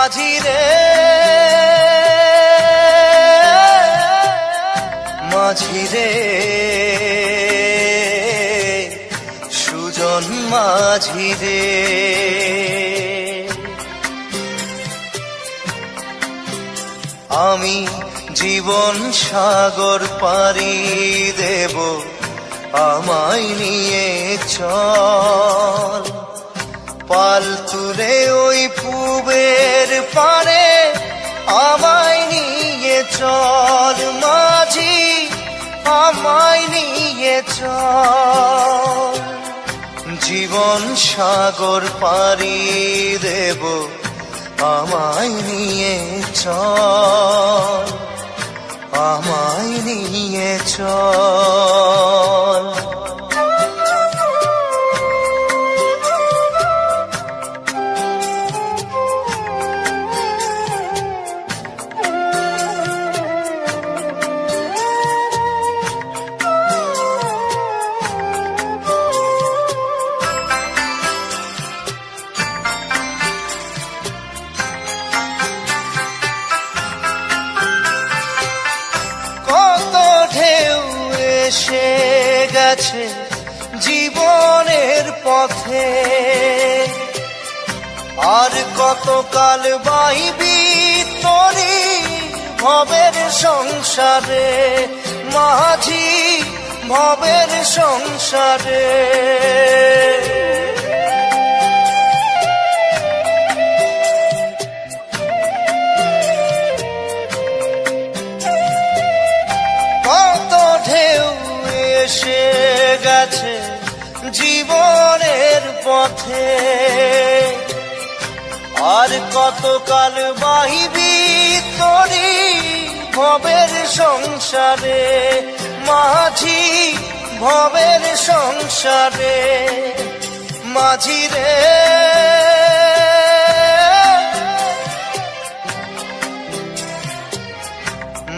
মাঝি রে মাঝি রে সুজন মাঝি রে আমি জীবন সাগর পাড়ি দেব আমায় নিয়ে চল পাল তুলে ওই পূবের পারে আমায় নিয়ে চল মাঝি আমায় নিয়ে চল জীবন সাগর পাড়ি দেব আমায় নিয়ে চল আমায় নিয়ে চল এসে গেছে জীবনের পথে আর কতকাল বাইবি তোরি ভবের সংসারে মাঝি ভবের সংসারে এসে গেছে জীবনের পথে আর কতকাল বাহিবি তোরি ভবের সংসারে মাঝি ভবের সংসারে মাঝি রে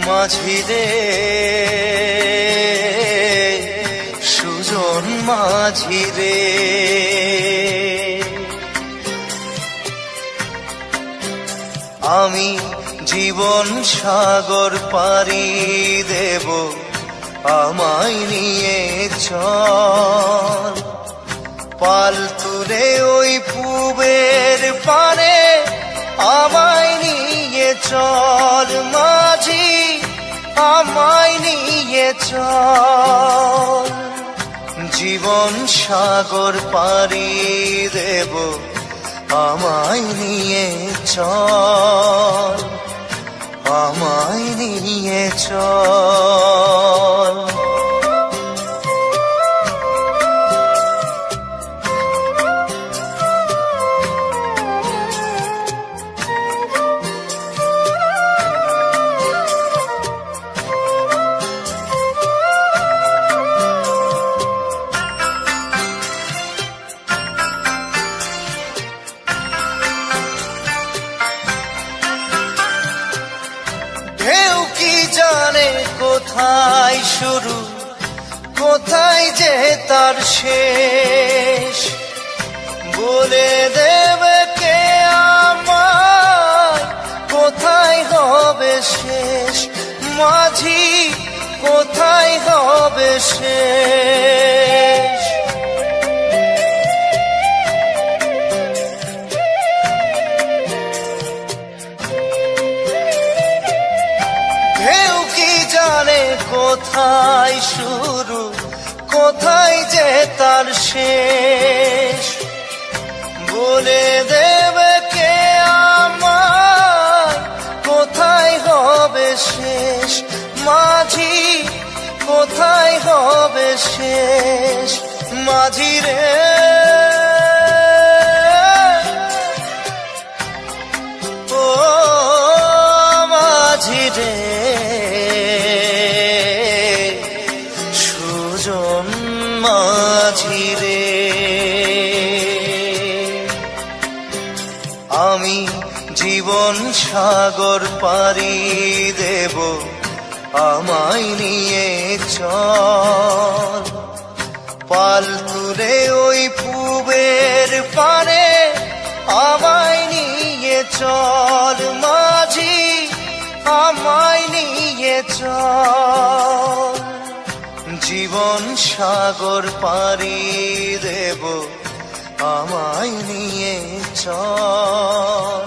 মাঝি রে সুজন মাঝি রে আমি জীবন সাগর পাড়ি দেব আমায় নিয়ে চল পাল তুলে ওই পূবের পারে আমায় নিয়ে চল মাঝি আমায় নিয়ে চল জীবন সাগর পাড়ি দেব আমায় নিয়ে চল আমায় নিয়ে চল জানে কোথায় শুরু কোথায় যে তার শেষ বলে দেবে কে আমায় কোথায় হবে শেষ মাঝি কোথায় হবে শেষ কোথায় শুরু কোথায় যে তার শেষ বলে দেবে কে আমায় কোথায় হবে শেষ মাঝি কোথায় হবে শেষ মাঝি রে ও মাঝি রে মাঝি রে আমি জীবন সাগর পাড়ি দেব আমায় নিয়ে চল পাল তুলে ওই পূবের পারে আমায় নিয়ে চল আমায় নিয়ে চল, জীবন সাগর পাড়ি দেব, আমায় নিয়ে চল,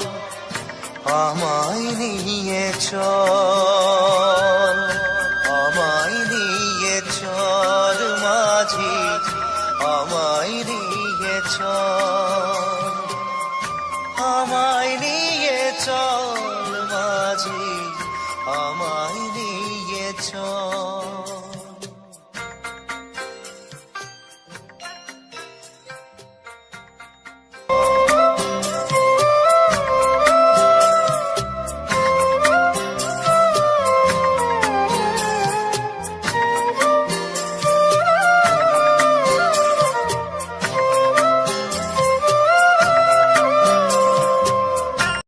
আমায় নিয়ে চল, আমায় নিয়ে চল মাঝি, আমায় নিয়ে চল, আমায় নিয়ে চল মাঝি, আমায়